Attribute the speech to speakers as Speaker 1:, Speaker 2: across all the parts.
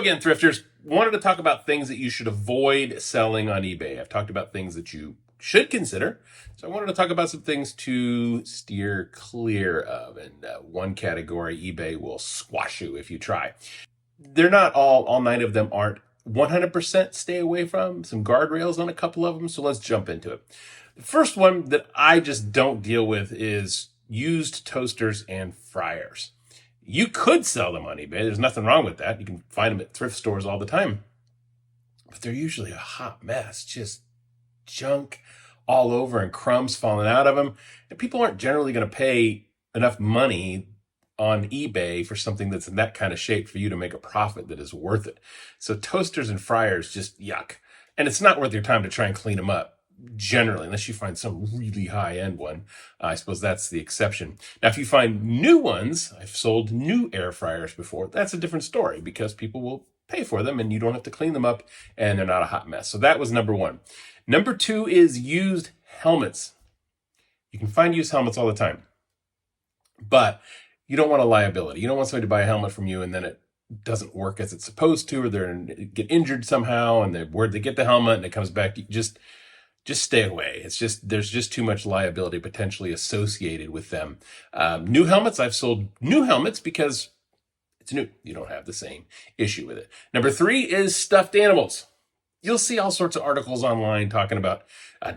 Speaker 1: again, thrifters, wanted to talk about things that you should avoid selling on eBay. I've talked about things that you should consider. So I wanted to talk about some things to steer clear of. And one category, eBay will squash you if you try. They're not all 9 of them aren't 100% stay away from. Some guardrails on a couple of them. So let's jump into it. The first one that I just don't deal with is used toasters and fryers. You could sell them on eBay. There's nothing wrong with that. You can find them at thrift stores all the time. But they're usually a hot mess, just junk all over and crumbs falling out of them. And people aren't generally going to pay enough money on eBay for something that's in that kind of shape for you to make a profit that is worth it. So toasters and fryers, just yuck. And it's not worth your time to try and clean them up. Generally, unless you find some really high-end one. I suppose that's the exception. Now, if you find new ones, I've sold new air fryers before, that's a different story because people will pay for them and you don't have to clean them up and they're not a hot mess. So that was number 1. Number 2 is used helmets. You can find used helmets all the time, but you don't want a liability. You don't want somebody to buy a helmet from you and then it doesn't work as it's supposed to, or they get injured somehow and they get the helmet and it comes back. Just stay away. There's just too much liability potentially associated with them. New helmets, I've sold new helmets because it's new. You don't have the same issue with it. Number 3 is stuffed animals. You'll see all sorts of articles online talking about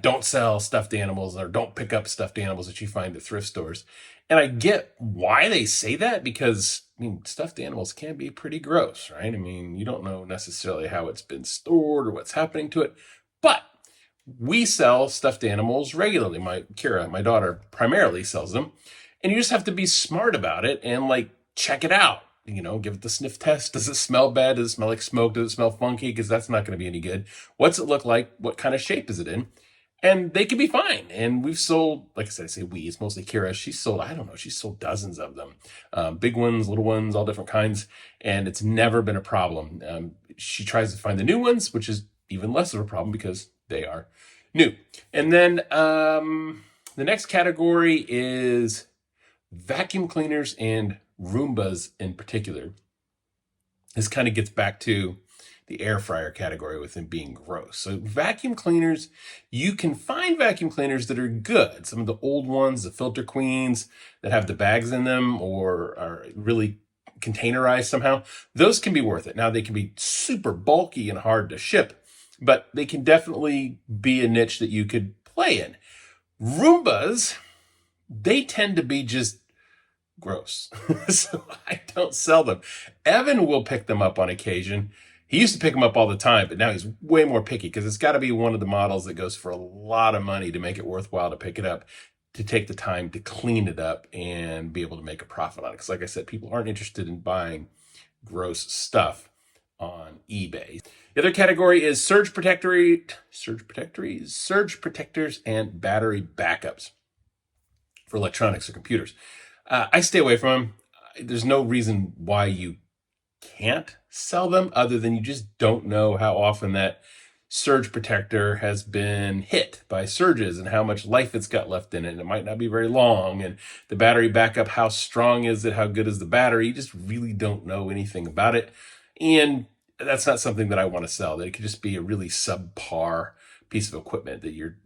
Speaker 1: don't sell stuffed animals or don't pick up stuffed animals that you find at thrift stores. And I get why they say that because, stuffed animals can be pretty gross, right? You don't know necessarily how it's been stored or what's happening to it, but we sell stuffed animals regularly. Kira, my daughter, primarily sells them. And you just have to be smart about it and check it out. Give it the sniff test. Does it smell bad? Does it smell like smoke? Does it smell funky? Because that's not going to be any good. What's it look like? What kind of shape is it in? And they can be fine. And we've sold, like I said, it's mostly Kira. She's sold dozens of them. Big ones, little ones, all different kinds. And it's never been a problem. She tries to find the new ones, which is even less of a problem because they are new. And then the next category is vacuum cleaners and Roombas in particular. This kind of gets back to the air fryer category with them being gross. So vacuum cleaners, you can find vacuum cleaners that are good. Some of the old ones, the Filter Queens that have the bags in them or are really containerized somehow, those can be worth it. Now they can be super bulky and hard to ship, but they can definitely be a niche that you could play in. Roombas, they tend to be just gross. So I don't sell them. Evan will pick them up on occasion. He used to pick them up all the time, but now he's way more picky because it's got to be one of the models that goes for a lot of money to make it worthwhile to pick it up, to take the time to clean it up and be able to make a profit on it. Because like I said, people aren't interested in buying gross stuff on eBay. The other category is surge protectors and battery backups for electronics or computers. I stay away from them. There's no reason why you can't sell them other than you just don't know how often that surge protector has been hit by surges and how much life it's got left in it. And it might not be very long. And the battery backup, how strong is it? How good is the battery? You just really don't know anything about it. And that's not something that I want to sell. That it could just be a really subpar piece of equipment that you're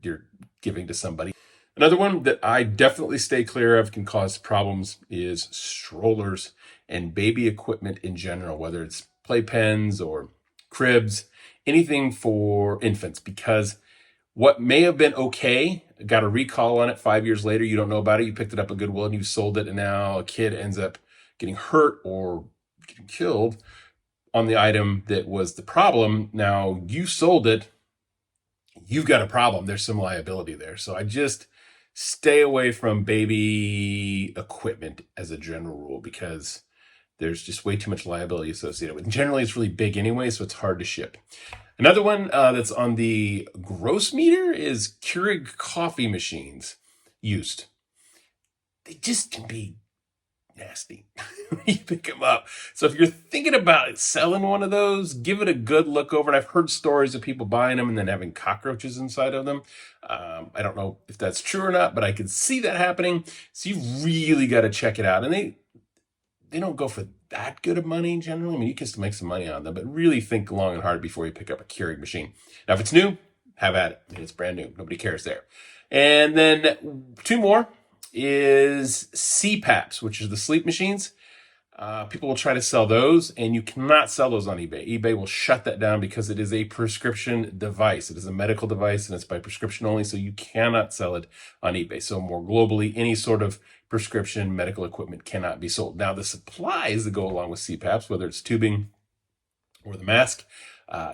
Speaker 1: giving to somebody. Another one that I definitely stay clear of, can cause problems, is strollers and baby equipment in general, whether it's playpens or cribs, anything for infants, because what may have been okay, got a recall on it 5 years later, you don't know about it, you picked it up at Goodwill and you sold it, and now a kid ends up getting hurt or getting killed on the item that was the problem. Now you sold it, you've got a problem. There's some liability there. So I just stay away from baby equipment as a general rule because there's just way too much liability associated with it. Generally, it's really big anyway, so it's hard to ship. Another one that's on the gross meter is Keurig coffee machines used. They just can be nasty when you pick them up. So if you're thinking about selling one of those, give it a good look over. And I've heard stories of people buying them and then having cockroaches inside of them. I don't know if that's true or not, but I could see that happening. So you really got to check it out. And they don't go for that good of money generally. I mean, you can still make some money on them, but really think long and hard before you pick up a Keurig machine. Now, if it's new, have at it. It's brand new. Nobody cares there. And then two more is CPAPs, which is the sleep machines. People will try to sell those, and you cannot sell those on eBay. eBay will shut that down because it is a prescription device. It is a medical device, and it's by prescription only, so you cannot sell it on eBay. So more globally, any sort of prescription medical equipment cannot be sold. Now, the supplies that go along with CPAPs, whether it's tubing or the mask,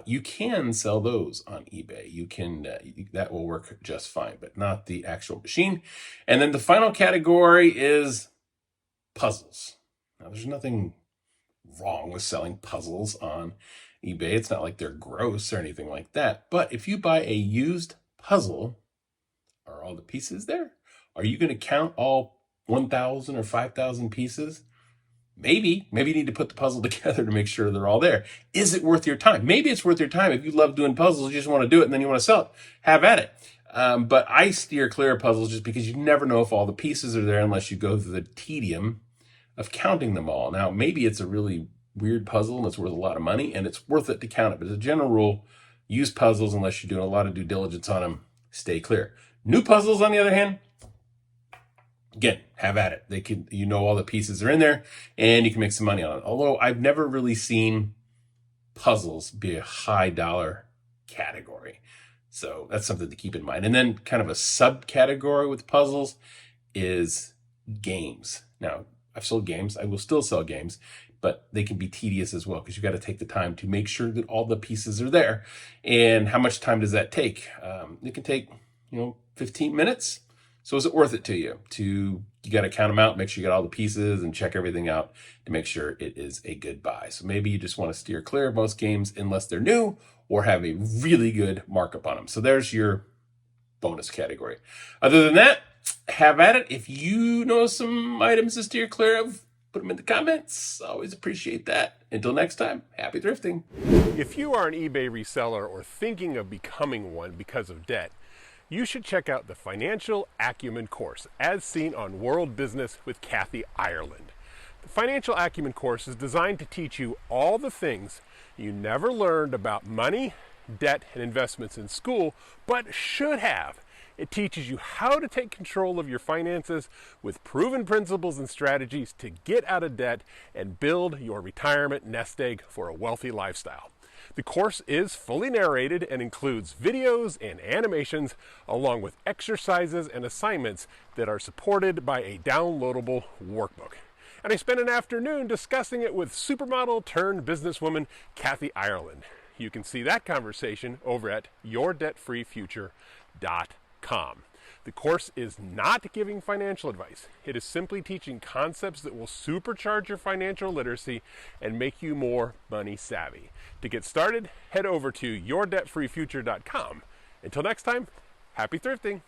Speaker 1: you can sell those on eBay. You can that will work just fine, but not the actual machine. And then the final category is puzzles. Now, there's nothing wrong with selling puzzles on eBay. It's not like they're gross or anything like that. But if you buy a used puzzle, are all the pieces there? Are you going to count all 1,000 or 5,000 pieces? Maybe you need to put the puzzle together to make sure they're all there. Is it worth your time? Maybe it's worth your time. If you love doing puzzles, you just want to do it and then you want to sell it. Have at it. But I steer clear of puzzles just because you never know if all the pieces are there unless you go through the tedium of counting them all. Now, maybe it's a really weird puzzle and it's worth a lot of money and it's worth it to count it. But as a general rule, use puzzles unless you're doing a lot of due diligence on them. Stay clear. New puzzles, on the other hand, again, have at it. You know all the pieces are in there and you can make some money on it. Although I've never really seen puzzles be a high dollar category. So that's something to keep in mind. And then kind of a subcategory with puzzles is games. Now, I've sold games. I will still sell games, but they can be tedious as well because you got to take the time to make sure that all the pieces are there. And how much time does that take? It can take, 15 minutes. So is it worth it to you? You got to count them out, make sure you got all the pieces and check everything out to make sure it is a good buy. So maybe you just want to steer clear of most games unless they're new or have a really good markup on them. So there's your bonus category. Other than that, have at it. If you know some items to steer clear of, put them in the comments. Always appreciate that. Until next time, happy thrifting.
Speaker 2: If you are an eBay reseller or thinking of becoming one because of debt, you should check out the Financial Acumen course, as seen on World Business with Kathy Ireland. The Financial Acumen course is designed to teach you all the things you never learned about money, debt, and investments in school, but should have. It teaches you how to take control of your finances with proven principles and strategies to get out of debt and build your retirement nest egg for a wealthy lifestyle. The course is fully narrated and includes videos and animations along with exercises and assignments that are supported by a downloadable workbook. And I spent an afternoon discussing it with supermodel turned businesswoman Kathy Ireland. You can see that conversation over at yourdebtfreefuture.com. The course is not giving financial advice. It is simply teaching concepts that will supercharge your financial literacy and make you more money savvy. To get started, head over to yourdebtfreefuture.com. Until next time, happy thrifting.